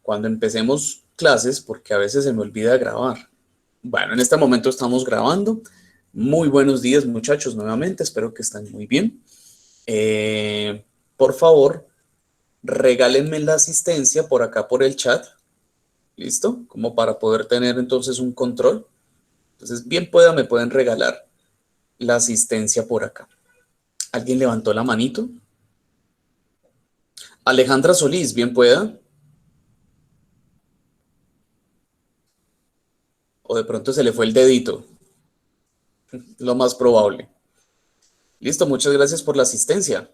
cuando empecemos clases, porque a veces se me olvida grabar. Bueno, en este momento estamos grabando. Muy buenos días, muchachos, nuevamente. Espero que estén muy bien. Por favor, regálenme la asistencia por acá por el chat. ¿Listo? Como para poder tener entonces un control. Entonces, bien pueda, me pueden regalar la asistencia por acá. ¿Alguien levantó la manito? Alejandra Solís, bien pueda. O de pronto se le fue el dedito. Lo más probable. Listo, muchas gracias por la asistencia.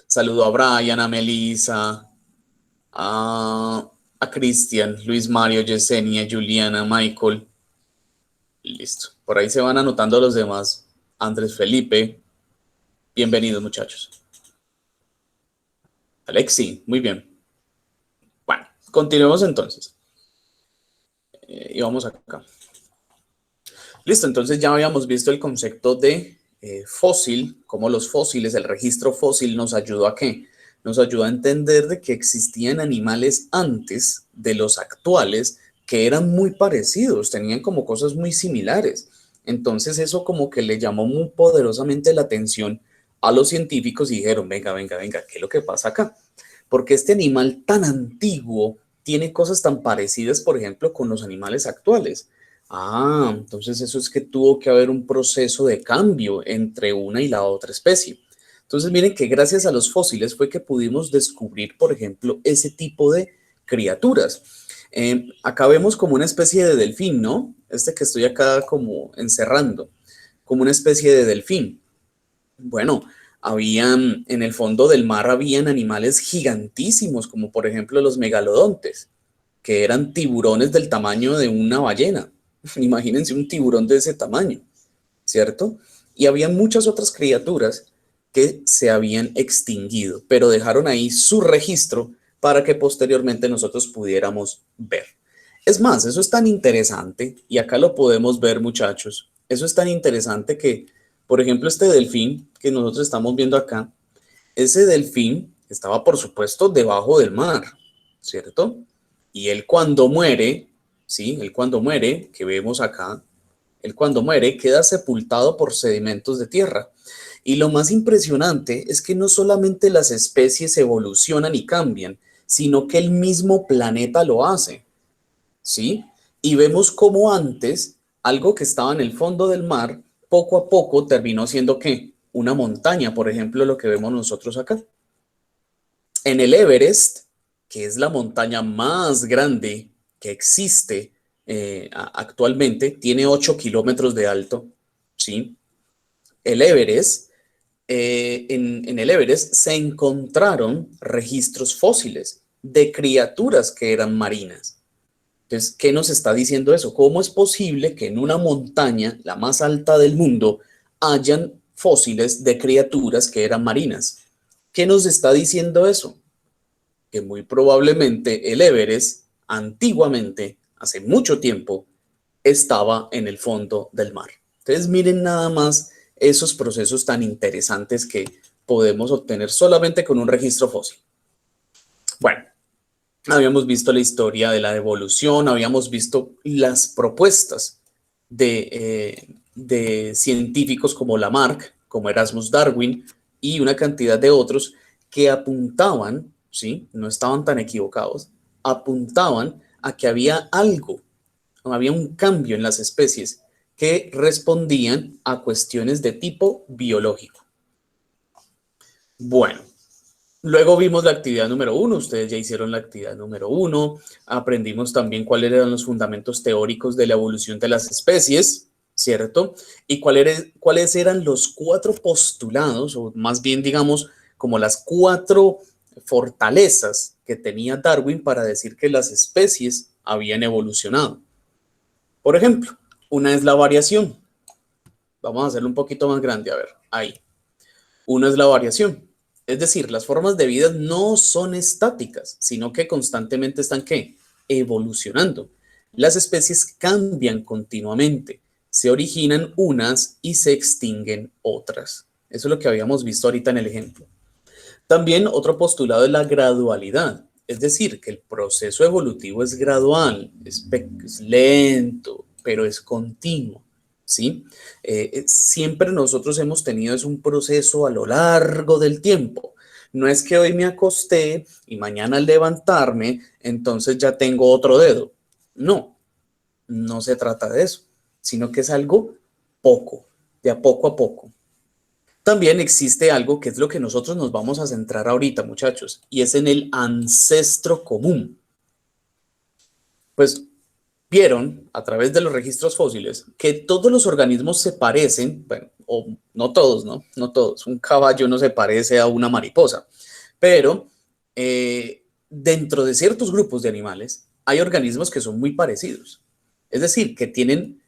Saludo a Brian, a Melissa, a Cristian, Luis Mario, Yesenia, Juliana, Michael. Listo. Por ahí se van anotando los demás. Andrés Felipe. Bienvenidos, muchachos. Alexi, muy bien. Bueno, continuemos entonces. Y vamos acá. Listo, entonces ya habíamos visto el concepto de fósil, como los fósiles, el registro fósil nos ayudó a ¿qué? Nos ayuda a entender de que existían animales antes de los actuales que eran muy parecidos, tenían como cosas muy similares. Entonces eso como que le llamó muy poderosamente la atención a los científicos y dijeron, venga, venga, venga, ¿qué es lo que pasa acá? Porque este animal tan antiguo tiene cosas tan parecidas, por ejemplo, con los animales actuales. Ah, entonces eso es que tuvo que haber un proceso de cambio entre una y la otra especie. Entonces miren que gracias a los fósiles fue que pudimos descubrir, por ejemplo, ese tipo de criaturas. Acá vemos como una especie de delfín, ¿no? Este que estoy acá como encerrando, como una especie de delfín. Bueno, habían, en el fondo del mar habían animales gigantísimos, como por ejemplo los megalodontes, que eran tiburones del tamaño de una ballena. Imagínense un tiburón de ese tamaño, ¿cierto? Y había muchas otras criaturas que se habían extinguido, pero dejaron ahí su registro para que posteriormente nosotros pudiéramos ver. Es más, eso es tan interesante, y acá lo podemos ver, muchachos, eso es tan interesante que, por ejemplo, este delfín que nosotros estamos viendo acá, ese delfín estaba, por supuesto, debajo del mar, ¿cierto? Y él cuando muere, ¿sí? Él cuando muere, que vemos acá, él cuando muere queda sepultado por sedimentos de tierra. Y lo más impresionante es que no solamente las especies evolucionan y cambian, sino que el mismo planeta lo hace, ¿sí? Y vemos cómo antes algo que estaba en el fondo del mar, poco a poco terminó siendo ¿qué? Una montaña, por ejemplo, lo que vemos nosotros acá. En el Everest, que es la montaña más grande que existe actualmente, tiene 8 kilómetros de alto, ¿sí? El Everest, en el Everest se encontraron registros fósiles de criaturas que eran marinas. Entonces, ¿qué nos está diciendo eso? ¿Cómo es posible que en una montaña, la más alta del mundo, hayan fósiles de criaturas que eran marinas? ¿Qué nos está diciendo eso? Que muy probablemente el Everest, antiguamente, hace mucho tiempo, estaba en el fondo del mar. Entonces, miren nada más esos procesos tan interesantes que podemos obtener solamente con un registro fósil. Bueno, habíamos visto la historia de la evolución, habíamos visto las propuestas de científicos como Lamarck, como Erasmus Darwin y una cantidad de otros que apuntaban, ¿sí? No estaban tan equivocados, apuntaban a que había algo, había un cambio en las especies que respondían a cuestiones de tipo biológico. Bueno, luego vimos la actividad número uno, ustedes ya hicieron la actividad número uno, aprendimos también cuáles eran los fundamentos teóricos de la evolución de las especies, ¿cierto? Y cuáles eran los cuatro postulados, o más bien digamos, como las cuatro fortalezas que tenía Darwin para decir que las especies habían evolucionado. Por ejemplo, una es la variación. Vamos a hacerlo un poquito más grande, a ver, ahí. Una es la variación. Es decir, las formas de vida no son estáticas, sino que constantemente están ¿qué? Evolucionando. Las especies cambian continuamente, se originan unas y se extinguen otras. Eso es lo que habíamos visto ahorita en el ejemplo. También otro postulado es la gradualidad. Es decir, que el proceso evolutivo es gradual, es lento, pero es continuo, ¿sí? Siempre nosotros hemos tenido es un proceso a lo largo del tiempo. No es que hoy me acosté y mañana al levantarme, entonces ya tengo otro dedo. No, no se trata de eso, sino que es algo poco, de a poco a poco. También existe algo que es lo que nosotros nos vamos a centrar ahorita, muchachos, y es en el ancestro común. Pues vieron a través de los registros fósiles que todos los organismos se parecen, bueno, o no todos, ¿no? No todos. Un caballo no se parece a una mariposa, pero dentro de ciertos grupos de animales hay organismos que son muy parecidos. Es decir, que tienen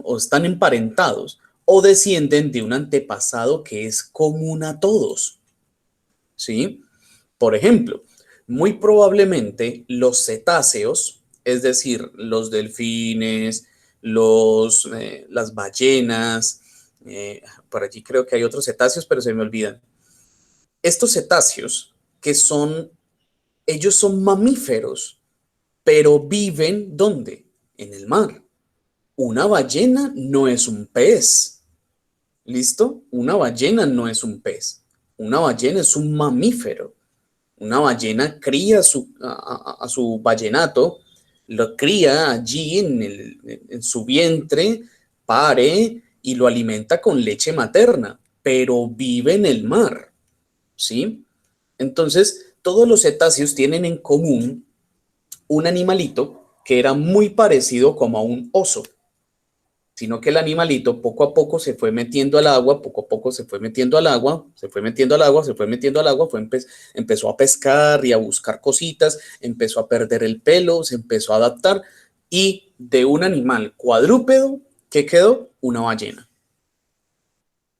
o están emparentados o descienden de un antepasado que es común a todos, ¿sí? Por ejemplo, muy probablemente los cetáceos, es decir, los delfines, las ballenas, por allí creo que hay otros cetáceos, pero se me olvidan. Estos cetáceos ellos son mamíferos, pero viven ¿dónde? En el mar. Una ballena no es un pez. ¿Listo? Una ballena no es un pez. Una ballena es un mamífero. Una ballena cría a su ballenato, lo cría allí en su vientre, pare y lo alimenta con leche materna, pero vive en el mar, ¿sí? Entonces, todos los cetáceos tienen en común un animalito que era muy parecido como a un oso, sino que el animalito poco a poco se fue metiendo al agua, poco a poco se fue metiendo al agua, se fue metiendo al agua, se fue metiendo al agua, empezó a pescar y a buscar cositas, empezó a perder el pelo, se empezó a adaptar y de un animal cuadrúpedo, ¿qué quedó? Una ballena.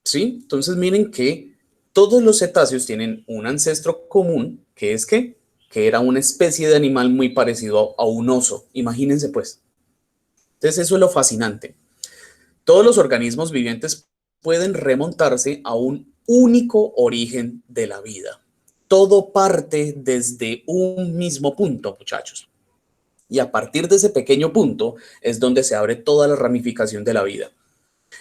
¿Sí? Entonces miren que todos los cetáceos tienen un ancestro común, que es que era una especie de animal muy parecido a un oso. Imagínense pues. Entonces eso es lo fascinante. Todos los organismos vivientes pueden remontarse a un único origen de la vida. Todo parte desde un mismo punto, muchachos. Y a partir de ese pequeño punto es donde se abre toda la ramificación de la vida.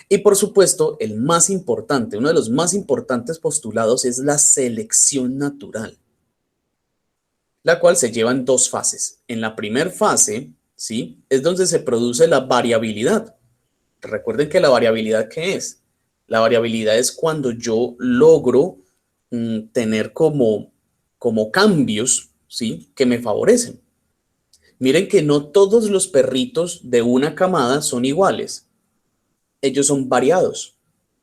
Y por supuesto, el más importante, uno de los más importantes postulados es la selección natural, la cual se lleva en dos fases. En la primera fase, ¿sí? Es donde se produce la variabilidad. Recuerden que la variabilidad, ¿qué es? La variabilidad es cuando yo logro tener como cambios, ¿sí? Que me favorecen. Miren que no todos los perritos de una camada son iguales. Ellos son variados,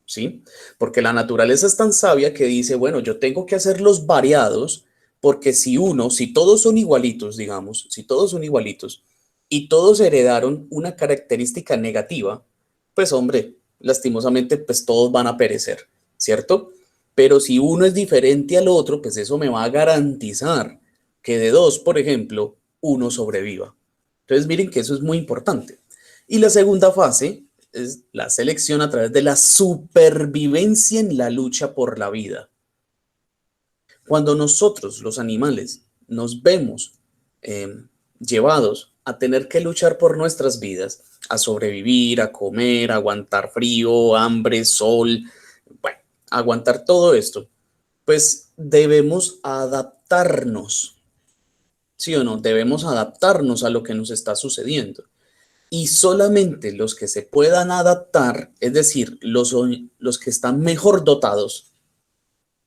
¿sí? Porque la naturaleza es tan sabia que dice, bueno, yo tengo que hacerlos variados porque si todos son igualitos, digamos, si todos son igualitos y todos heredaron una característica negativa, pues hombre, lastimosamente, pues todos van a perecer, ¿cierto? Pero si uno es diferente al otro, pues eso me va a garantizar que de dos, por ejemplo, uno sobreviva. Entonces miren que eso es muy importante. Y la segunda fase es la selección a través de la supervivencia en la lucha por la vida. Cuando nosotros, los animales, nos vemos eh, llevados a tener que luchar por nuestras vidas, a sobrevivir, a comer, a aguantar frío, hambre, sol, bueno, aguantar todo esto, pues debemos adaptarnos, ¿sí o no? Debemos adaptarnos a lo que nos está sucediendo. Y solamente los que se puedan adaptar, es decir, los que están mejor dotados,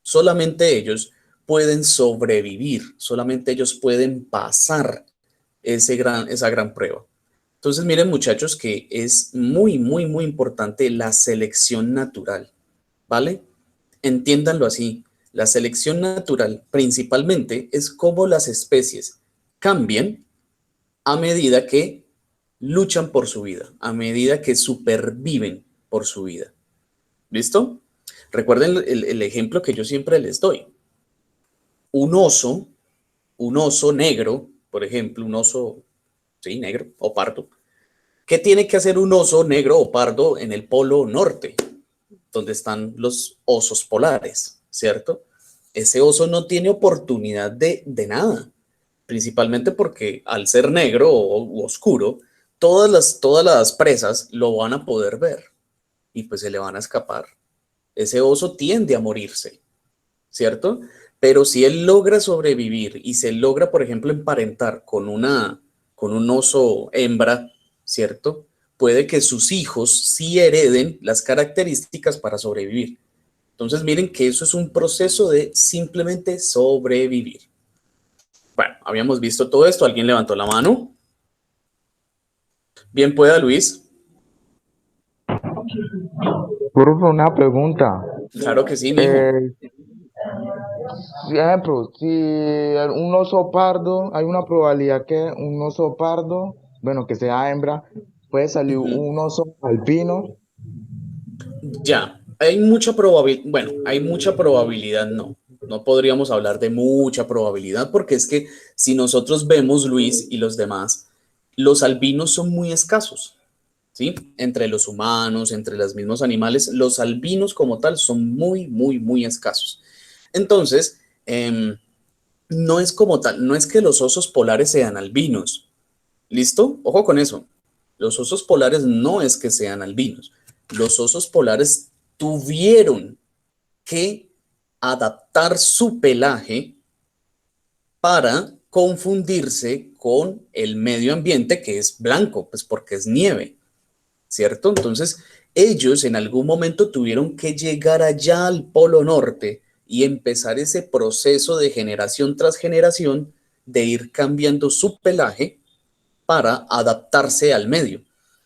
solamente ellos pueden sobrevivir, solamente ellos pueden pasar esa gran prueba. Entonces, miren muchachos que es muy, muy, muy importante la selección natural, ¿vale? Entiéndanlo así. La selección natural principalmente es cómo las especies cambian a medida que luchan por su vida, a medida que superviven por su vida. ¿Listo? Recuerden el ejemplo que yo siempre les doy. Un oso, un oso negro, por ejemplo, un oso, sí, negro o pardo. ¿Qué tiene que hacer un oso negro o pardo en el polo norte, donde están los osos polares, ¿cierto? Ese oso no tiene oportunidad de nada. principalmente porque al ser negro o oscuro, todas las presas lo van a poder ver y pues se le van a escapar. Ese oso tiende a morirse, ¿cierto? Pero si él logra sobrevivir y se logra, por ejemplo, emparentar con un oso hembra, ¿cierto? Puede que sus hijos sí hereden las características para sobrevivir. Entonces miren que eso es un proceso de simplemente sobrevivir. Bueno, habíamos visto todo esto. ¿Alguien levantó la mano? Bien pueda, Luis. Profe, una pregunta. Claro que sí, mijo. Eh, Ejemplo, si un oso pardo, hay una probabilidad que un oso pardo, bueno, que sea hembra, puede salir Ujú. un oso albino. Ya, hay mucha probabilidad, bueno, hay mucha probabilidad, no. No podríamos hablar de mucha probabilidad porque es que si nosotros vemos, Luis y los demás, los albinos son muy escasos, ¿sí? Entre los humanos, entre los mismos animales, los albinos como tal son muy escasos. Entonces, no es como tal, no es que los osos polares sean albinos. ¿Listo? Ojo con eso. Los osos polares no es que sean albinos. Los osos polares tuvieron que adaptar su pelaje para confundirse con el medio ambiente que es blanco, pues porque es nieve, ¿cierto? Entonces, ellos en algún momento tuvieron que llegar allá al Polo Norte y empezar ese proceso de generación tras generación de ir cambiando su pelaje para adaptarse al medio.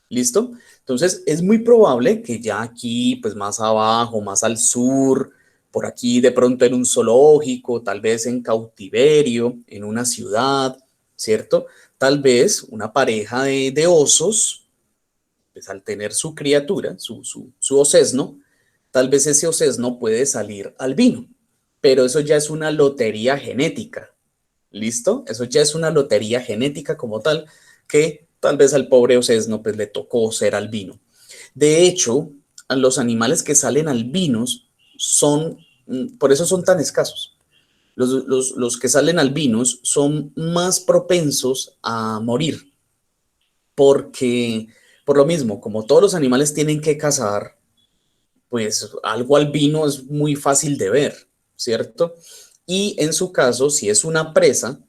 ¿Listo? Entonces es muy probable que ya aquí, pues más abajo, más al sur, por aquí de pronto en un zoológico, tal vez en cautiverio, en una ciudad, ¿cierto? Tal vez una pareja de osos, pues al tener su criatura, su osesno, tal vez ese osesno puede salir albino, pero eso ya es una lotería genética. ¿Listo? Eso ya es una lotería genética como tal, que tal vez al pobre Ocesno pues le tocó ser albino. De hecho, a los animales que salen albinos son, por eso son tan escasos. Los que salen albinos son más propensos a morir, porque por lo mismo, como todos los animales tienen que cazar, pues algo albino es muy fácil de ver, ¿cierto? Y en su caso, si es una presa,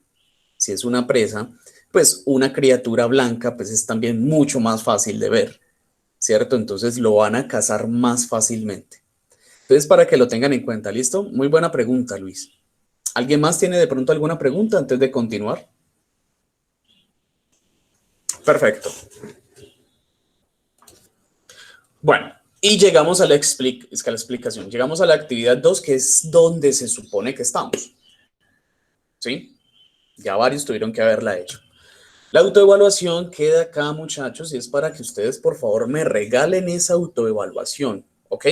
pues una criatura blanca pues es también mucho más fácil de ver, ¿cierto? Entonces lo van a cazar más fácilmente. Entonces, para que lo tengan en cuenta, ¿listo? Muy buena pregunta, Luis. ¿Alguien más tiene de pronto alguna pregunta antes de continuar? Perfecto. Bueno, y llegamos a es que la explicación. Llegamos a la actividad 2, que es donde se supone que estamos, ¿sí? Ya varios tuvieron que haberla hecho. La autoevaluación queda acá, muchachos, y es para que ustedes, por favor, me regalen esa autoevaluación, ¿ok?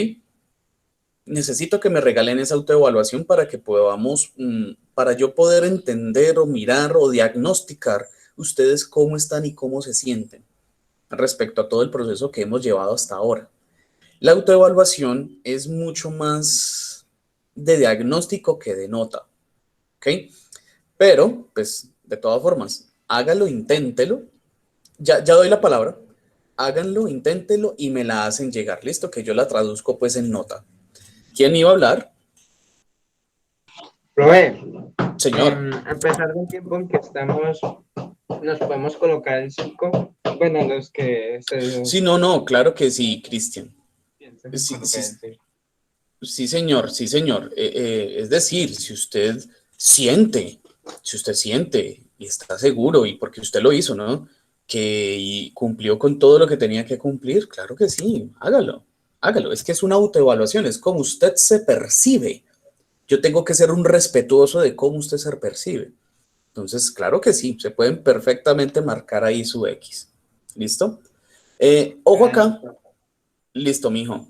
Necesito que me regalen esa autoevaluación para que podamos, para yo poder entender o mirar o diagnosticar ustedes cómo están y cómo se sienten respecto a todo el proceso que hemos llevado hasta ahora. La autoevaluación es mucho más de diagnóstico que de nota, ¿ok? Pero, pues, de todas formas, hágalo, inténtelo. Ya doy la palabra. Háganlo, inténtenlo y me la hacen llegar. Listo, que yo la traduzco pues en nota. ¿Quién iba a hablar? Profe, Señor. a pesar del tiempo en que estamos, nos podemos colocar el 5. Bueno, los que se Sí, no, no, claro que sí, Cristian. piensen Sí, colocar sí, el 5. sí, señor, sí, señor. Es decir, siente, si usted siente y está seguro y porque usted lo hizo, ¿no? Que y cumplió con todo lo que tenía que cumplir, claro que sí, hágalo, hágalo. Es que es una autoevaluación, es como usted se percibe. Yo tengo que ser un respetuoso de cómo usted se percibe. Entonces, claro que sí, se pueden perfectamente marcar ahí su X. ¿Listo? Ojo Gracias, acá. Listo, mijo.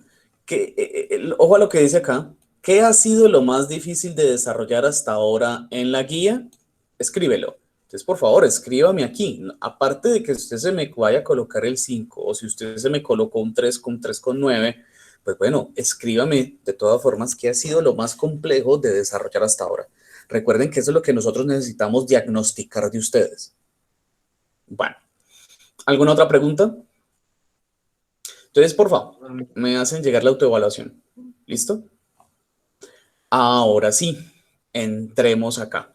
Ojo a lo que dice acá. ¿Qué ha sido lo más difícil de desarrollar hasta ahora en la guía? Escríbelo. Entonces, por favor, escríbame aquí. Aparte de que usted se me vaya a colocar el 5 o si usted se me colocó un 3 con 3,9, pues bueno, escríbame de todas formas qué ha sido lo más complejo de desarrollar hasta ahora. Recuerden que eso es lo que nosotros necesitamos diagnosticar de ustedes. Bueno, ¿alguna otra pregunta? Entonces, por favor, me hacen llegar la autoevaluación. ¿Listo? Ahora sí, entremos acá.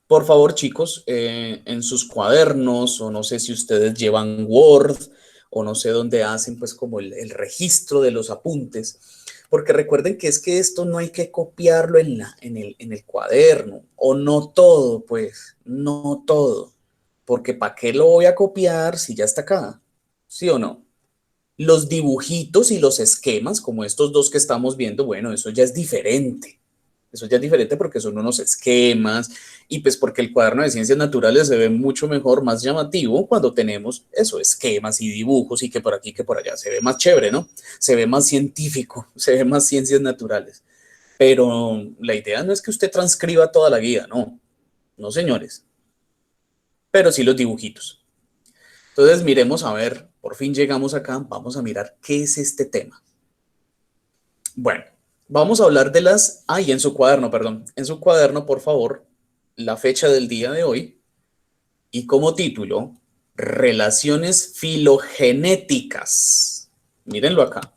Por favor, chicos, en sus cuadernos, o no sé si ustedes llevan Word, o no sé dónde hacen pues como el registro de los apuntes, porque recuerden que es que esto no hay que copiarlo en el cuaderno, o no todo, pues, no todo, porque ¿para qué lo voy a copiar si ya está acá? ¿Sí o no? Los dibujitos y los esquemas, como estos dos que estamos viendo, bueno, eso ya es diferente. Eso ya es diferente porque son unos esquemas y pues porque el cuaderno de ciencias naturales se ve mucho mejor, más llamativo cuando tenemos eso, esquemas y dibujos y que por aquí, que por allá. Se ve más chévere, ¿no? Se ve más científico, se ve más ciencias naturales. Pero la idea no es que usted transcriba toda la guía, no. No, señores. Pero sí los dibujitos. Entonces miremos a ver, por fin llegamos acá, vamos a mirar qué es este tema. Bueno, vamos a hablar de las... y en su cuaderno, perdón. En su cuaderno, por favor, la fecha del día de hoy y como título, relaciones filogenéticas. Mírenlo acá.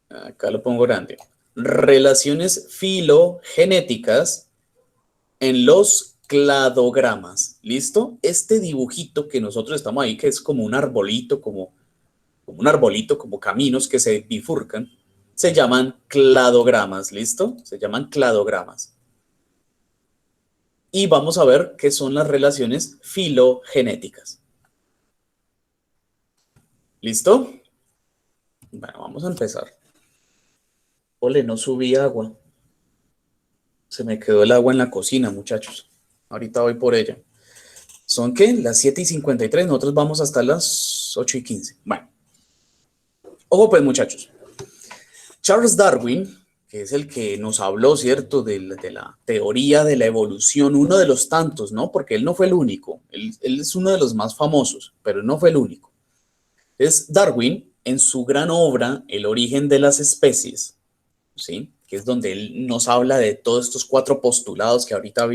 Acá lo pongo grande. Relaciones filogenéticas en los cladogramas. ¿Listo? Este dibujito que nosotros estamos ahí, que es como un arbolito, como caminos que se bifurcan, se llaman cladogramas, ¿listo? Se llaman cladogramas. Y vamos a ver qué son las relaciones filogenéticas. ¿Listo? Bueno, vamos a empezar. Ole, no subí agua. Se me quedó el agua en la cocina, muchachos. Ahorita voy por ella. ¿Son qué? Las 7:53. Nosotros vamos hasta las 8:15. Bueno. Ojo pues, muchachos. Charles Darwin, que es el que nos habló, ¿cierto?, de la teoría de la evolución, uno de los tantos, ¿no? Porque él no fue el único, él es uno de los más famosos, pero no fue el único. Es Darwin, en su gran obra, El origen de las especies, ¿sí?, que es donde él nos habla de todos estos 4 postulados que ahorita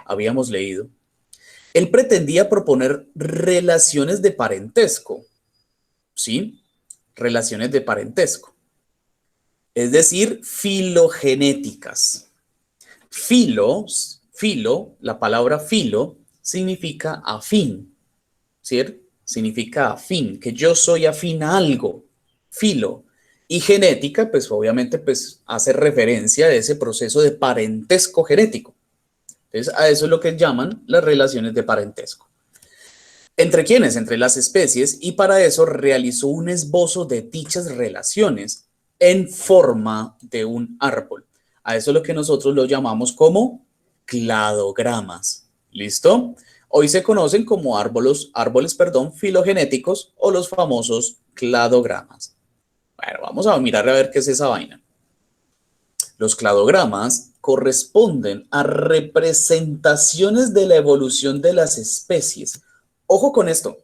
habíamos leído. Él pretendía proponer relaciones de parentesco, ¿sí? Relaciones de parentesco. Es decir, filogenéticas. Filo, la palabra filo significa afín, ¿cierto? Significa afín, que yo soy afín a algo, filo. Y genética, pues obviamente, pues hace referencia a ese proceso de parentesco genético. Entonces, a eso es lo que llaman las relaciones de parentesco. ¿Entre quiénes? Entre las especies, y para eso realizó un esbozo de dichas relaciones en forma de un árbol. A eso es lo que nosotros lo llamamos como cladogramas. ¿Listo? Hoy se conocen como árboles, filogenéticos o los famosos cladogramas. Bueno, vamos a mirar a ver qué es esa vaina. Los cladogramas corresponden a representaciones de la evolución de las especies. Ojo con esto.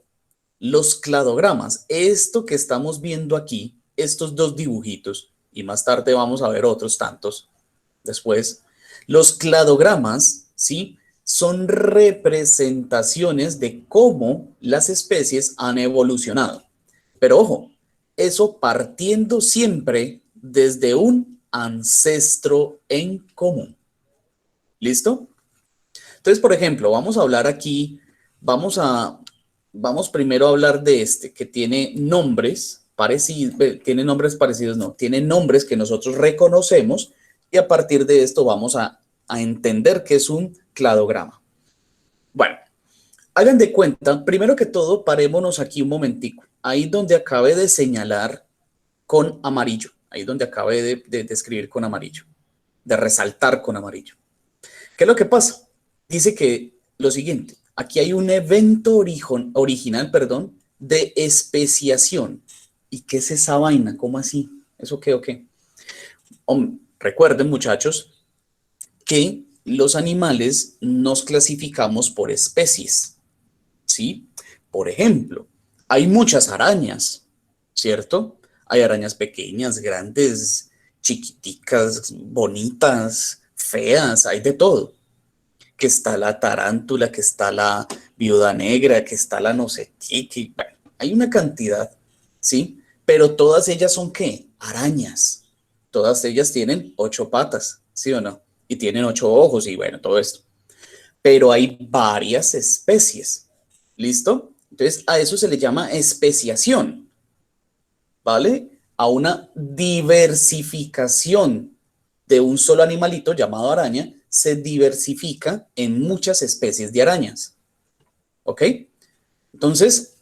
Los cladogramas, esto que estamos viendo aquí, estos 2 dibujitos, y más tarde vamos a ver otros tantos después, los cladogramas, ¿sí?, son representaciones de cómo las especies han evolucionado. Pero ojo, eso partiendo siempre desde un ancestro en común. ¿Listo? Entonces, por ejemplo, vamos a hablar aquí, vamos primero a hablar de este, que tiene nombres parecidos, tiene nombres que nosotros reconocemos, y a partir de esto vamos a entender qué es un cladograma. Bueno, hagan de cuenta, primero que todo, parémonos aquí un momentico, ahí donde acabé de señalar con amarillo, ahí donde acabé de escribir con amarillo, de resaltar con amarillo. ¿Qué es lo que pasa? Dice que lo siguiente, aquí hay un evento original de especiación. ¿Y qué es esa vaina? ¿Cómo así? ¿Eso qué o qué? Recuerden, muchachos, que los animales nos clasificamos por especies, ¿sí? Por ejemplo, hay muchas arañas, ¿cierto? Hay arañas pequeñas, grandes, chiquiticas, bonitas, feas, hay de todo. Que está la tarántula, que está la viuda negra, que está la no sé qué, bueno, hay una cantidad, ¿sí? Pero todas ellas son ¿qué? Arañas. Todas ellas tienen 8 patas, ¿sí o no? Y tienen 8 ojos y bueno, todo esto. Pero hay varias especies, ¿listo? Entonces a eso se le llama especiación, ¿vale? A una diversificación de un solo animalito llamado araña, se diversifica en muchas especies de arañas. ¿Ok? Entonces,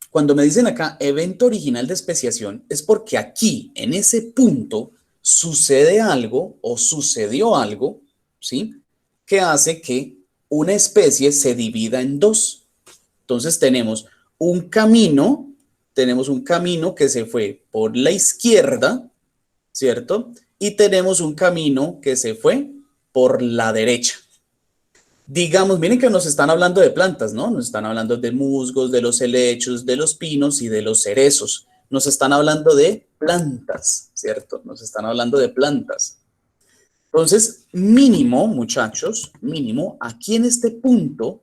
cuando me dicen acá evento original de especiación, es porque aquí, en ese punto, sucede algo o sucedió algo, ¿sí? Que hace que una especie se divida en dos. Entonces tenemos un camino que se fue por la izquierda, ¿cierto? Y tenemos un camino que se fue por la derecha. Digamos, miren que nos están hablando de plantas, ¿no? Nos están hablando de musgos, de los helechos, de los pinos y de los cerezos. Nos están hablando de plantas, ¿cierto? Nos están hablando de plantas. Entonces, mínimo, muchachos, mínimo, aquí en este punto,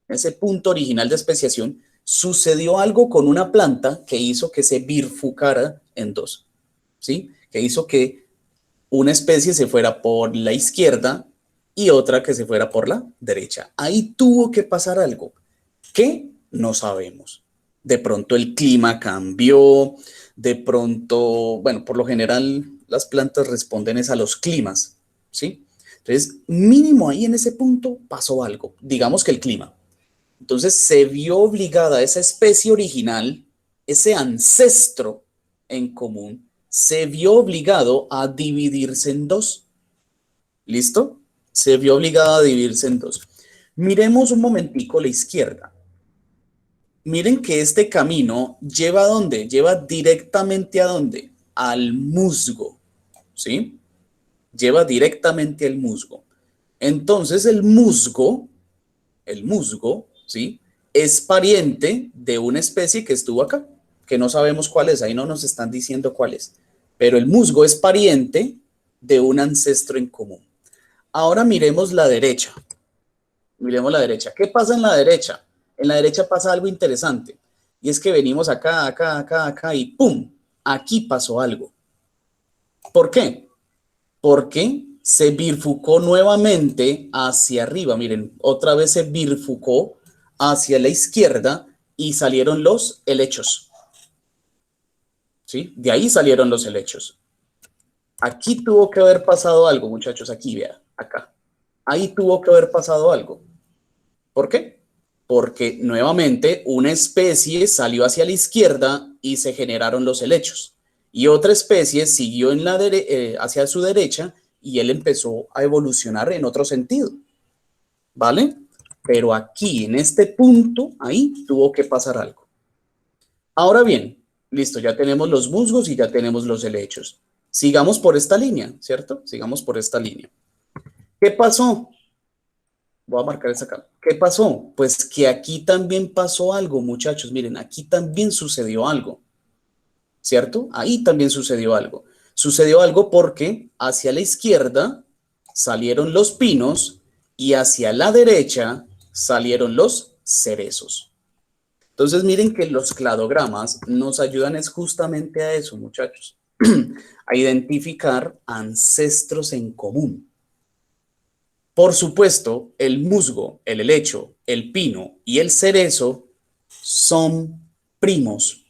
ese punto original de especiación, sucedió algo con una planta que hizo que se bifurcara en dos, ¿sí? Que hizo que una especie se fuera por la izquierda y otra que se fuera por la derecha. Ahí tuvo que pasar algo que no sabemos. De pronto el clima cambió, de pronto, bueno, por lo general las plantas responden es a los climas, ¿sí? Entonces, mínimo ahí en ese punto pasó algo, digamos que el clima. Entonces se vio obligada esa especie original, ese ancestro en común, se vio obligado a dividirse en dos. ¿Listo? Se vio obligado a dividirse en dos. Miremos un momentico la izquierda. Miren que este camino lleva ¿a dónde? Lleva directamente ¿a dónde? Al musgo, ¿sí? Lleva directamente al musgo. Entonces el musgo, ¿sí? Es pariente de una especie que estuvo acá, que no sabemos cuál es, ahí no nos están diciendo cuál es. Pero el musgo es pariente de un ancestro en común. Ahora miremos la derecha. Miremos la derecha. ¿Qué pasa en la derecha? En la derecha pasa algo interesante. Y es que venimos acá, acá, acá, acá y ¡pum! Aquí pasó algo. ¿Por qué? Porque se bifurcó nuevamente hacia arriba. Miren, otra vez se bifurcó hacia la izquierda y salieron los helechos. ¿Sí? De ahí salieron los helechos. Aquí tuvo que haber pasado algo, muchachos. Aquí, vean, acá. Ahí tuvo que haber pasado algo. ¿Por qué? Porque nuevamente una especie salió hacia la izquierda y se generaron los helechos. Y otra especie siguió en hacia su derecha y él empezó a evolucionar en otro sentido. ¿Vale? Pero aquí, en este punto, ahí tuvo que pasar algo. Ahora bien, listo, ya tenemos los musgos y ya tenemos los helechos. Sigamos por esta línea, ¿cierto? Sigamos por esta línea. ¿Qué pasó? Voy a marcar esa acá. ¿Qué pasó? Pues que aquí también pasó algo, muchachos. Miren, aquí también sucedió algo, ¿cierto? Ahí también sucedió algo. Sucedió algo porque hacia la izquierda salieron los pinos y hacia la derecha salieron los cerezos. Entonces, miren que los cladogramas nos ayudan es justamente a eso, muchachos, a identificar ancestros en común. Por supuesto, el musgo, el helecho, el pino y el cerezo son primos,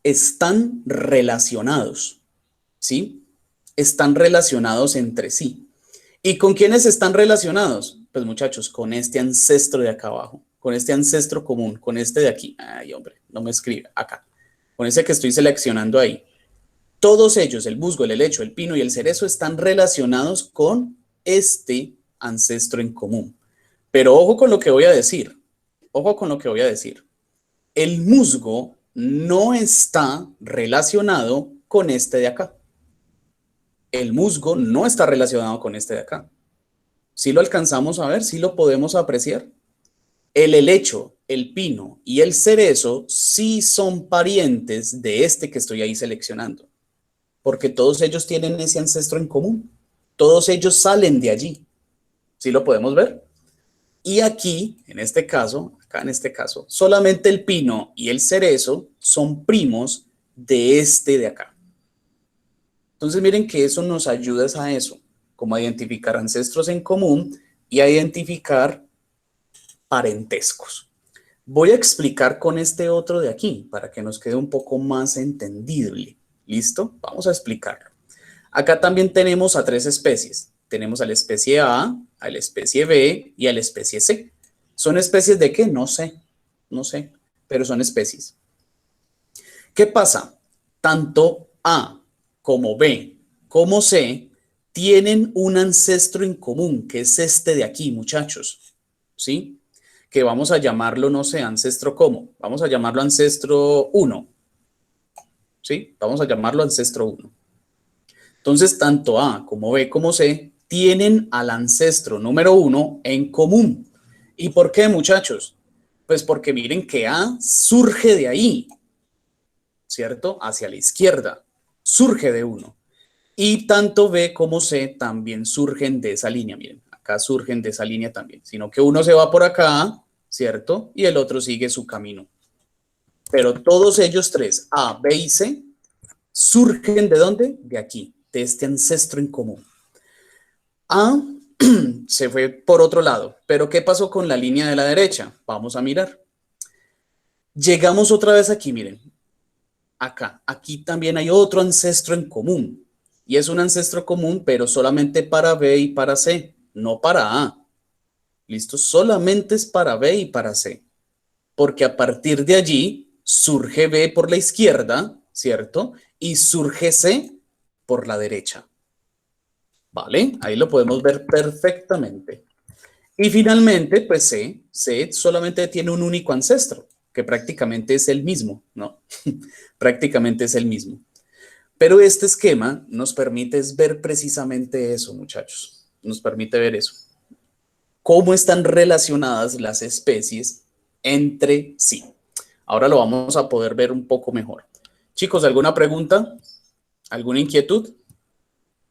están relacionados, ¿sí? Están relacionados entre sí. ¿Y con quiénes están relacionados? Pues muchachos, con este ancestro de acá abajo, con este ancestro común, con este de aquí. Ay, hombre, no me escribe, acá. Con ese que estoy seleccionando ahí. Todos ellos, el musgo, el helecho, el pino y el cerezo, están relacionados con este ancestro en común. Pero ojo con lo que voy a decir. Ojo con lo que voy a decir. El musgo no está relacionado con este de acá. El musgo no está relacionado con este de acá. ¿Sí lo alcanzamos a ver? ¿Sí lo podemos apreciar? El helecho, el pino y el cerezo sí son parientes de este que estoy ahí seleccionando, porque todos ellos tienen ese ancestro en común. Todos ellos salen de allí. ¿Sí lo podemos ver? Y aquí, en este caso, acá en este caso, solamente el pino y el cerezo son primos de este de acá. Entonces miren que eso nos ayuda a eso, como a identificar ancestros en común y a identificar parentescos. Voy a explicar con este otro de aquí para que nos quede un poco más entendible. ¿Listo? Vamos a explicarlo. Acá también tenemos a 3 especies. Tenemos a la especie A, a la especie B y a la especie C. ¿Son especies de qué? No sé, pero son especies. ¿Qué pasa? Tanto A como B como C tienen un ancestro en común, que es este de aquí, muchachos. ¿Sí? Que vamos a llamarlo, no sé, ancestro ¿cómo? Vamos a llamarlo ancestro 1. ¿Sí? Vamos a llamarlo ancestro 1. Entonces, tanto A como B como C tienen al ancestro número 1 en común. ¿Y por qué, muchachos? Pues porque miren que A surge de ahí, ¿cierto? Hacia la izquierda, surge de 1. Y tanto B como C también surgen de esa línea, miren, acá surgen de esa línea también, sino que uno se va por acá, ¿cierto? Y el otro sigue su camino. Pero todos ellos 3, A, B y C, surgen ¿de dónde? De aquí, de este ancestro en común. A se fue por otro lado, pero ¿qué pasó con la línea de la derecha? Vamos a mirar. Llegamos otra vez aquí, miren. Acá, aquí también hay otro ancestro en común. Y es un ancestro común, pero solamente para B y para C, no para A. ¿Listo? Solamente es para B y para C. Porque a partir de allí surge B por la izquierda, ¿cierto? Y surge C por la derecha. ¿Vale? Ahí lo podemos ver perfectamente. Y finalmente, pues C solamente tiene un único ancestro, que prácticamente es el mismo, ¿no? Prácticamente es el mismo. Pero este esquema nos permite ver precisamente eso, muchachos. Nos permite ver eso. Cómo están relacionadas las especies entre sí. Ahora lo vamos a poder ver un poco mejor. Chicos, ¿alguna pregunta? ¿Alguna inquietud?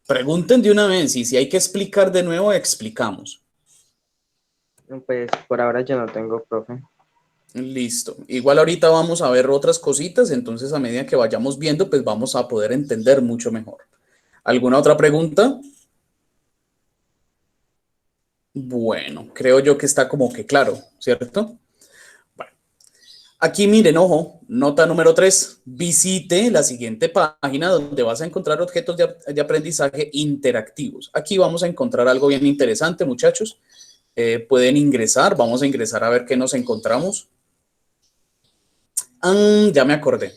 Pregunten de una vez y si hay que explicar de nuevo, explicamos. Pues por ahora yo no tengo, profe. Listo. Igual ahorita vamos a ver otras cositas, entonces a medida que vayamos viendo, pues vamos a poder entender mucho mejor. ¿Alguna otra pregunta? Bueno, creo yo que está como que claro, ¿cierto? Bueno, aquí miren, ojo, nota número 3. Visite la siguiente página donde vas a encontrar objetos de aprendizaje interactivos. Aquí vamos a encontrar algo bien interesante, muchachos. Pueden ingresar, vamos a ingresar a ver qué nos encontramos. Ya me acordé.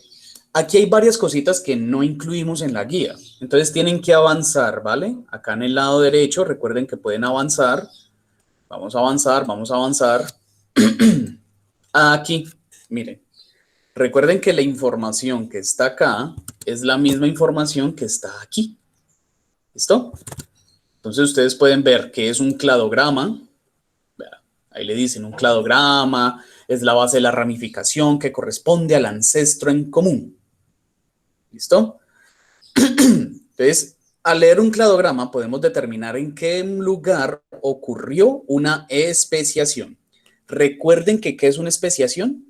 Aquí hay varias cositas que no incluimos en la guía. Entonces tienen que avanzar, ¿vale? Acá en el lado derecho, recuerden que pueden avanzar. Vamos a avanzar, vamos a avanzar. Aquí, miren. Recuerden que la información que está acá es la misma información que está aquí. ¿Listo? Entonces ustedes pueden ver que es un cladograma. Ahí le dicen un cladograma, es la base de la ramificación que corresponde al ancestro en común. ¿Listo? Entonces, al leer un cladograma podemos determinar en qué lugar ocurrió una especiación. Recuerden que ¿qué es una especiación?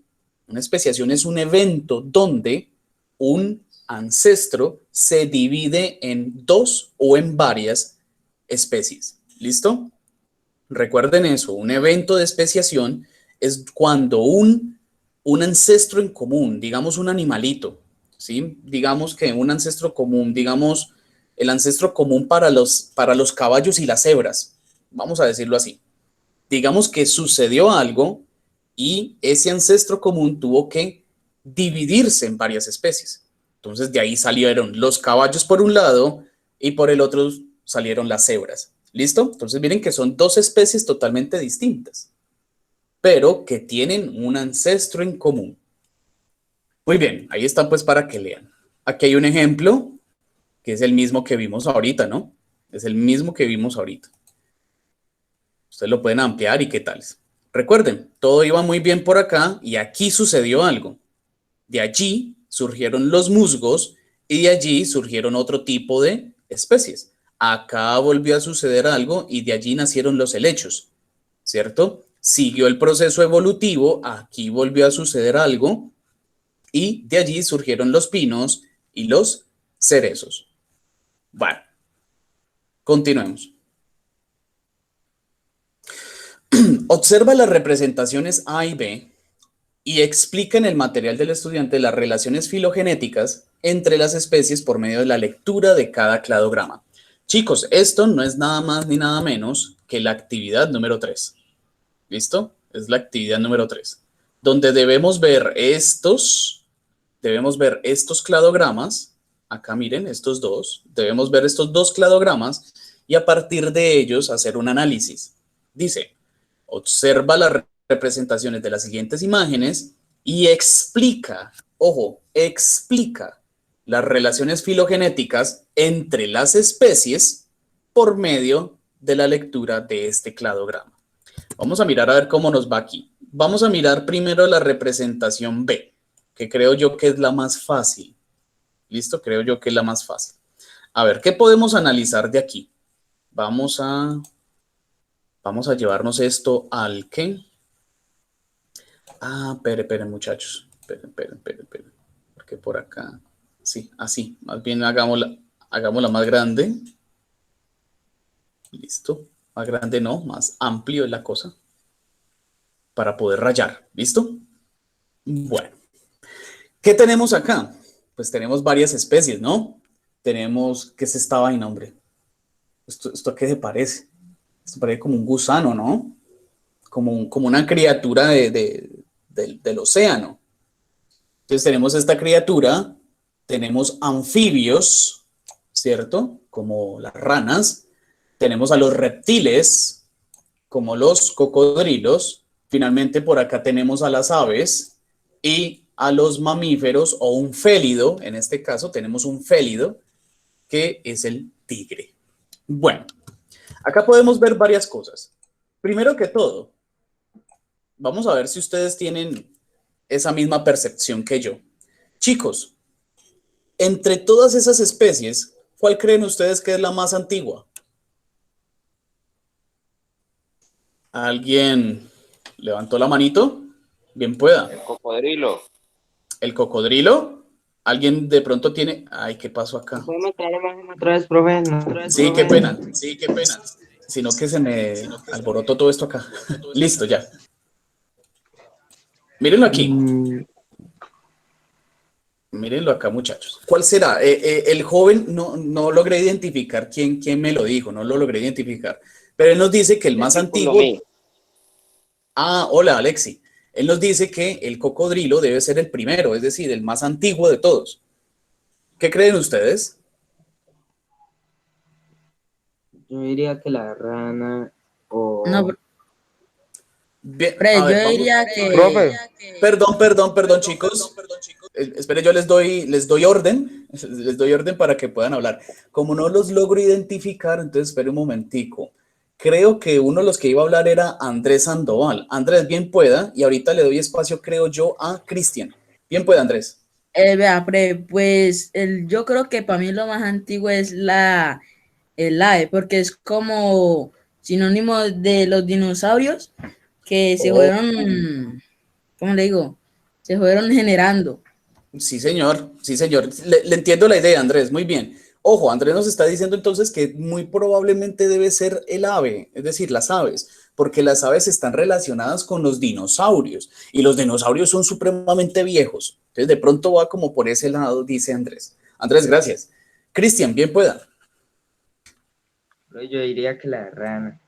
Una especiación es un evento donde un ancestro se divide en 2 o en varias especies. ¿Listo? Recuerden eso, un evento de especiación es cuando un ancestro en común, digamos un animalito, ¿sí? Digamos que un ancestro común, digamos el ancestro común para los caballos y las cebras, vamos a decirlo así. Digamos que sucedió algo y ese ancestro común tuvo que dividirse en varias especies. Entonces de ahí salieron los caballos por un lado y por el otro salieron las cebras. ¿Listo? Entonces miren que son 2 especies totalmente distintas, pero que tienen un ancestro en común. Muy bien, ahí está pues para que lean. Aquí hay un ejemplo que es el mismo que vimos ahorita, ¿no? Es el mismo que vimos ahorita. Ustedes lo pueden ampliar y qué tal. Recuerden, todo iba muy bien por acá y aquí sucedió algo. De allí surgieron los musgos y de allí surgieron otro tipo de especies. Acá volvió a suceder algo y de allí nacieron los helechos, ¿cierto? Siguió el proceso evolutivo, aquí volvió a suceder algo y de allí surgieron los pinos y los cerezos. Bueno, continuemos. Observa las representaciones A y B y explica en el material del estudiante las relaciones filogenéticas entre las especies por medio de la lectura de cada cladograma. Chicos, esto no es nada más ni nada menos que la actividad número 3. ¿Listo? Es la actividad número 3, donde debemos ver estos cladogramas. Acá miren, estos dos. Debemos ver estos dos cladogramas y a partir de ellos hacer un análisis. Dice, observa las representaciones de las siguientes imágenes y explica, ojo, explica las relaciones filogenéticas entre las especies por medio de la lectura de este cladograma. Vamos a mirar a ver cómo nos va aquí. Vamos a mirar primero la representación B, que creo yo que es la más fácil. ¿Listo? Creo yo que es la más fácil. A ver, ¿qué podemos analizar de aquí? Vamos a llevarnos esto al ¿qué? Esperen, muchachos. Esperen. Porque por acá, sí, así. Más bien hagámosla más grande. Listo. Más grande no, más amplio es la cosa. Para poder rayar. ¿Listo? Bueno. ¿Qué tenemos acá? Pues tenemos varias especies, ¿no? Tenemos, ¿qué es esta vaina, hombre? ¿Esto a qué se parece? Esto parece como un gusano, ¿no? Como una criatura del océano. Entonces tenemos esta criatura, tenemos anfibios, ¿cierto? Como las ranas. Tenemos a los reptiles, como los cocodrilos. Finalmente por acá tenemos a las aves y a los mamíferos o un félido. En este caso tenemos un félido que es el tigre. Bueno, acá podemos ver varias cosas. Primero que todo, vamos a ver si ustedes tienen esa misma percepción que yo. Chicos, entre todas esas especies, ¿cuál creen ustedes que es la más antigua? ¿Alguien levantó la manito? Bien pueda. El cocodrilo. ¿El cocodrilo? ¿Alguien de pronto tiene? Ay, ¿qué pasó acá? ¿Puede mostrar la imagen otra vez, profe? Sí, qué pena. Sino que se me alborotó todo esto acá. Listo, ya. Mírenlo aquí. Mírenlo acá, muchachos. ¿Cuál será? El joven no logré identificar quién me lo dijo, no lo logré identificar. Pero él nos dice que el más antiguo... Hola, Alexi. Él nos dice que el cocodrilo debe ser el primero, es decir, el más antiguo de todos. ¿Qué creen ustedes? Yo diría que la rana o... No, Bien, yo vamos. diría que... Profe, Perdón, chicos. Espere, yo les doy orden. Les doy orden para que puedan hablar. Como no los logro identificar, entonces espere un momentico. Creo que uno de los que iba a hablar era Andrés Sandoval. Andrés, bien pueda. Y ahorita le doy espacio, creo yo, a Cristian. Bien pueda, Andrés. Vea, pues yo creo que para mí lo más antiguo es el ave, porque es como sinónimo de los dinosaurios que se fueron, ¿cómo le digo? Se fueron generando. Sí, señor. Le entiendo la idea, Andrés. Muy bien. Ojo, Andrés nos está diciendo entonces que muy probablemente debe ser el ave, es decir, las aves, porque las aves están relacionadas con los dinosaurios y los dinosaurios son supremamente viejos. Entonces, de pronto va como por ese lado, dice Andrés. Andrés, gracias. Cristian, bien pueda. Yo diría que la rana.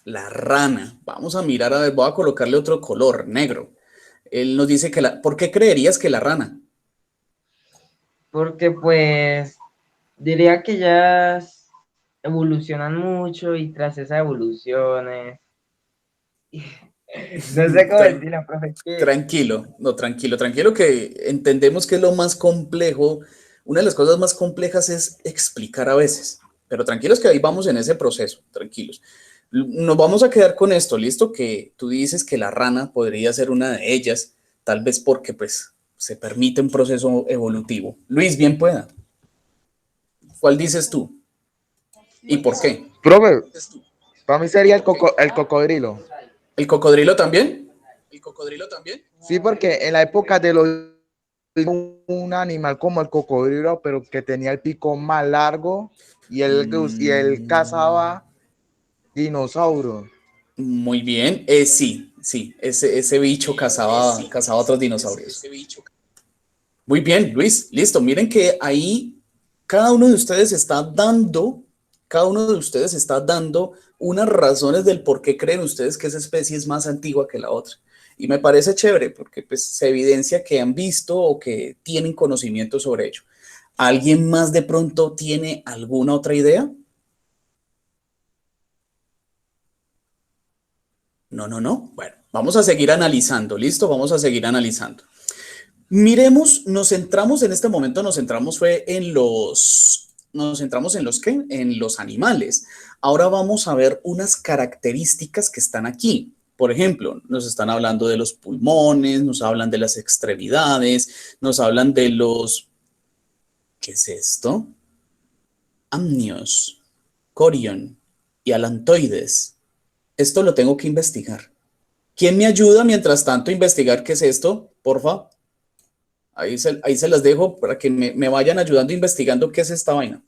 La rana. Vamos a mirar, a ver, voy a colocarle otro color, negro. Él nos dice que ¿por qué creerías que la rana? Porque pues diría que ya evolucionan mucho y tras esas evoluciones... No sé cómo decirlo, profe. Tranquilo, que entendemos que es lo más complejo. Una de las cosas más complejas es explicar a veces, pero tranquilos que ahí vamos en ese proceso, tranquilos. Nos vamos a quedar con esto, ¿listo? Que tú dices que la rana podría ser una de ellas, tal vez porque pues se permite un proceso evolutivo. Luis, bien pueda. ¿Cuál dices tú? ¿Y por qué? Profe, para mí sería el cocodrilo. ¿El cocodrilo también? ¿El cocodrilo también? Sí, porque en la época de los un animal como el cocodrilo, pero que tenía el pico más largo y él cazaba dinosaurios. Muy bien. Sí, sí. Ese bicho cazaba otros dinosaurios. Muy bien, Luis. Listo. Miren que ahí cada uno de ustedes está dando, unas razones del por qué creen ustedes que esa especie es más antigua que la otra. Y me parece chévere porque pues, se evidencia que han visto o que tienen conocimiento sobre ello. ¿Alguien más de pronto tiene alguna otra idea? No, no, no. Bueno, vamos a seguir analizando. ¿Listo? Vamos a seguir analizando. Miremos, nos centramos en este momento, fue en nos centramos en los ¿qué? En los animales. Ahora vamos a ver unas características que están aquí. Por ejemplo, nos están hablando de los pulmones, nos hablan de las extremidades, nos hablan de los, ¿qué es esto? Amnios, corion y alantoides. Esto lo tengo que investigar. ¿Quién me ayuda mientras tanto a investigar qué es esto? Porfa. Ahí se las dejo para que me vayan ayudando investigando qué es esta vaina.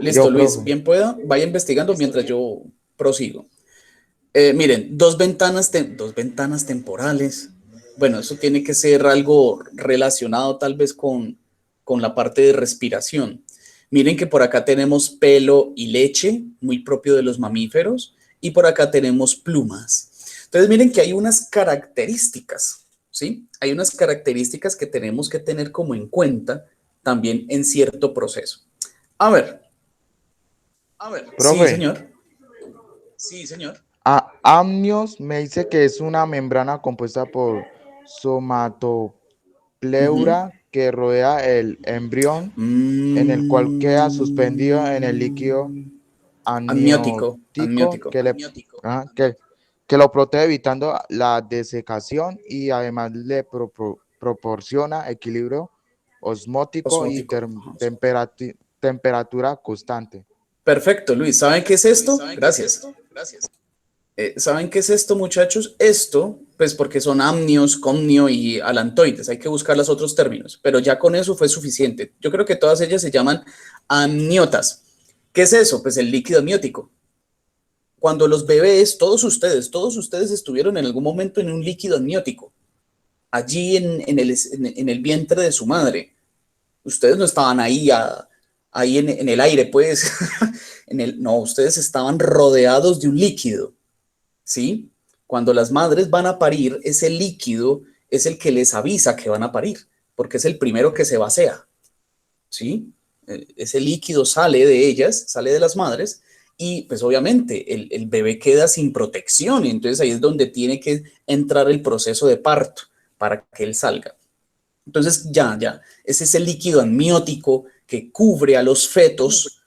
Listo, Yo, Luis, profe. bien pueda, vaya investigando mientras yo prosigo. Miren, dos ventanas temporales. Bueno, eso tiene que ser algo relacionado tal vez con la parte de respiración. Miren que por acá tenemos pelo y leche, muy propio de los mamíferos, y por acá tenemos plumas. Entonces miren que hay unas características, ¿sí? Hay unas características que tenemos que tener como en cuenta también en cierto proceso. A ver. Profe. Sí, señor. Sí, señor. Amnios me dice que es una membrana compuesta por somatopleura que rodea el embrión, en el cual queda suspendido en el líquido Amniótico. amniótico que lo protege evitando la desecación y además le proporciona equilibrio osmótico y temperatura constante. Perfecto, Luis. ¿Saben qué es esto? Gracias. ¿Saben qué es esto, muchachos? Esto, pues porque son amnios, comnio y alantoides. Hay que buscar los otros términos, pero ya con eso fue suficiente. Yo creo que todas ellas se llaman amniotas. ¿Qué es eso? Pues el líquido amniótico. Cuando los bebés, todos ustedes estuvieron en algún momento en un líquido amniótico, allí en el vientre de su madre. Ustedes no estaban ahí, ahí en el aire, pues. No, ustedes estaban rodeados de un líquido, ¿sí? Cuando las madres van a parir, ese líquido es el que les avisa que van a parir, porque es el primero que se vacía, ¿sí? Ese líquido sale de ellas, sale de las madres, y pues obviamente el bebé queda sin protección, y entonces ahí es donde tiene que entrar el proceso de parto para que él salga. Entonces ese es el líquido amniótico que cubre a los fetos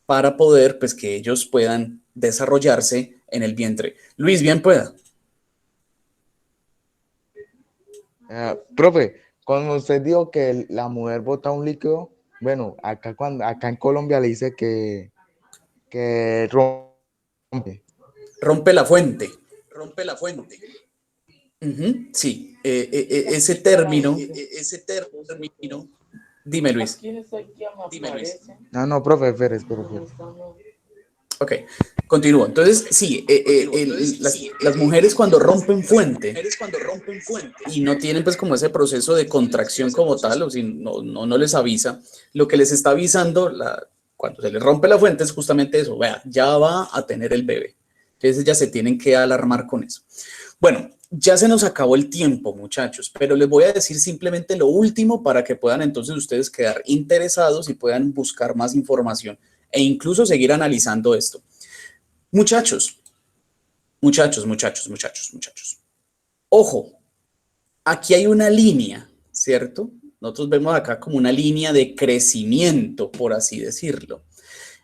para poder, pues, que ellos puedan desarrollarse en el vientre. Luis, bien pueda. Profe, cuando usted dijo que la mujer bota un líquido, bueno, acá en Colombia le dice que rompe. Rompe la fuente. Sí, ese término. Dime, Luis. No, profe, espere. Ok, continúo. Entonces, sí, las mujeres cuando rompen fuente y no tienen pues como ese proceso de contracción como tal, o si no les avisa, lo que les está avisando cuando se les rompe la fuente es justamente eso, vea, ya va a tener el bebé. Entonces ya se tienen que alarmar con eso. Bueno, ya se nos acabó el tiempo, muchachos, pero les voy a decir simplemente lo último para que puedan entonces ustedes quedar interesados y puedan buscar más información e incluso seguir analizando esto. Muchachos. Ojo, aquí hay una línea, ¿cierto? Nosotros vemos acá como una línea de crecimiento, por así decirlo.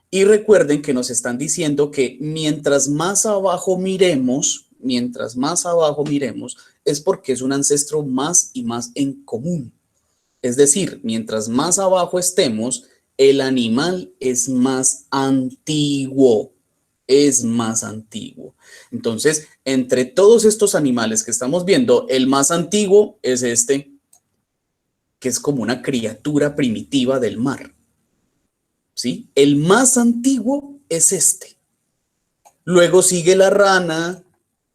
Y recuerden que nos están diciendo que mientras más abajo miremos, es porque es un ancestro más y más en común. Es decir, mientras más abajo estemos, El animal es más antiguo, es más antiguo. Entonces, entre todos estos animales que estamos viendo, el más antiguo es este, que es como una criatura primitiva del mar. ¿Sí? El más antiguo es este. Luego sigue la rana,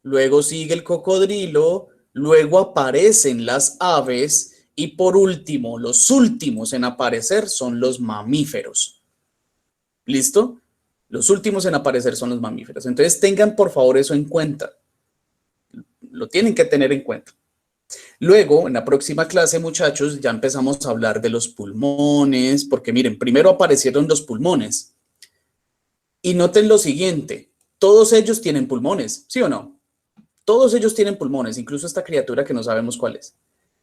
luego sigue el cocodrilo, luego aparecen las aves y por último, los últimos en aparecer son los mamíferos. ¿Listo? Los últimos en aparecer son los mamíferos. Entonces tengan por favor eso en cuenta. Lo tienen que tener en cuenta. Luego, en la próxima clase, muchachos, ya empezamos a hablar de los pulmones, porque miren, primero aparecieron los pulmones. Y noten lo siguiente, todos ellos tienen pulmones, ¿sí o no? Todos ellos tienen pulmones, incluso esta criatura que no sabemos cuál es.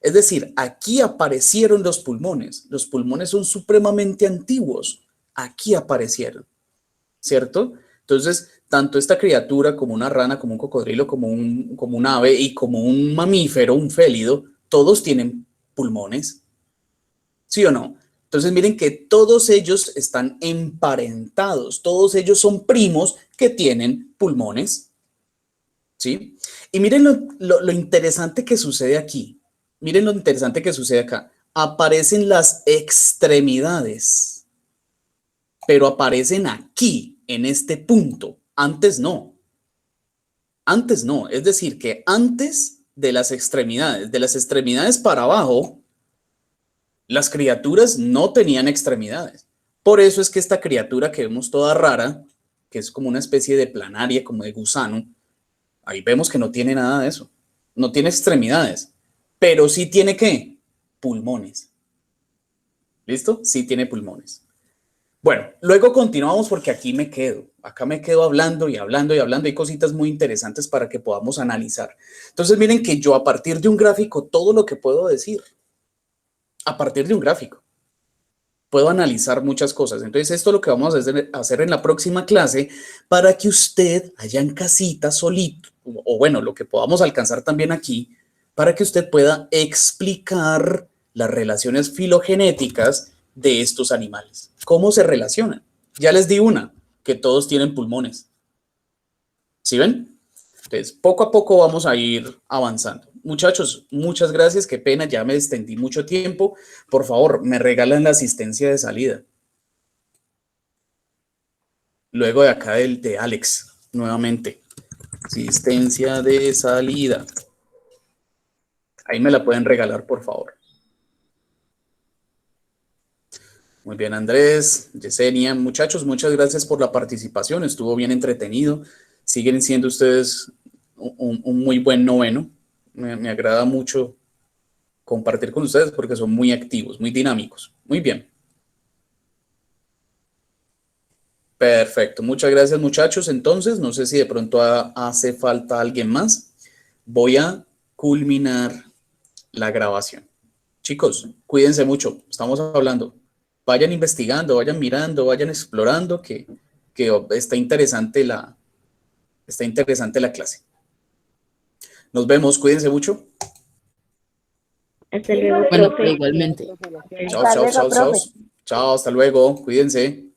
Es decir, aquí aparecieron los pulmones. Los pulmones son supremamente antiguos. Aquí aparecieron, ¿cierto? Entonces, tanto esta criatura como una rana, como un cocodrilo, como un ave y como un mamífero, un félido, todos tienen pulmones, ¿sí o no? Entonces, miren que todos ellos están emparentados, todos ellos son primos que tienen pulmones, ¿sí? Y miren lo interesante que sucede aquí. Miren lo interesante que sucede acá. Aparecen las extremidades, pero aparecen aquí, en este punto. Antes no. Antes no. Es decir, que antes de las extremidades para abajo, las criaturas no tenían extremidades. Por eso es que esta criatura que vemos toda rara, que es como una especie de planaria, como de gusano, ahí vemos que no tiene nada de eso. No tiene extremidades. Pero sí tiene, ¿qué? Pulmones. ¿Listo? Sí tiene pulmones. Bueno, luego continuamos porque aquí me quedo. Acá me quedo hablando y hablando y hablando. Hay cositas muy interesantes para que podamos analizar. Entonces, miren que yo a partir de un gráfico, todo lo que puedo decir, a partir de un gráfico, puedo analizar muchas cosas. Entonces, esto es lo que vamos a hacer en la próxima clase para que usted allá en casita solito, o bueno, lo que podamos alcanzar también aquí, para que usted pueda explicar las relaciones filogenéticas de estos animales. ¿Cómo se relacionan? Ya les di una, que todos tienen pulmones. ¿Sí ven? Entonces, poco a poco vamos a ir avanzando. Muchachos, muchas gracias. Qué pena, ya me extendí mucho tiempo. Por favor, me regalan la asistencia de salida. Luego de acá de Alex, nuevamente. Asistencia de salida. Ahí me la pueden regalar, por favor. Muy bien, Andrés, Yesenia. Muchachos, muchas gracias por la participación. Estuvo bien entretenido. Siguen siendo ustedes un muy buen noveno. Me agrada mucho compartir con ustedes porque son muy activos, muy dinámicos. Muy bien. Perfecto. Muchas gracias, muchachos. Entonces, no sé si de pronto hace falta alguien más. Voy a culminar la grabación. Chicos, cuídense mucho. Estamos hablando. Vayan investigando, vayan mirando, vayan explorando, que está interesante la clase. Nos vemos, cuídense mucho. Hasta luego, Bueno, profe. igualmente. Chao, chao, chao, chao. Chao, hasta luego, cuídense.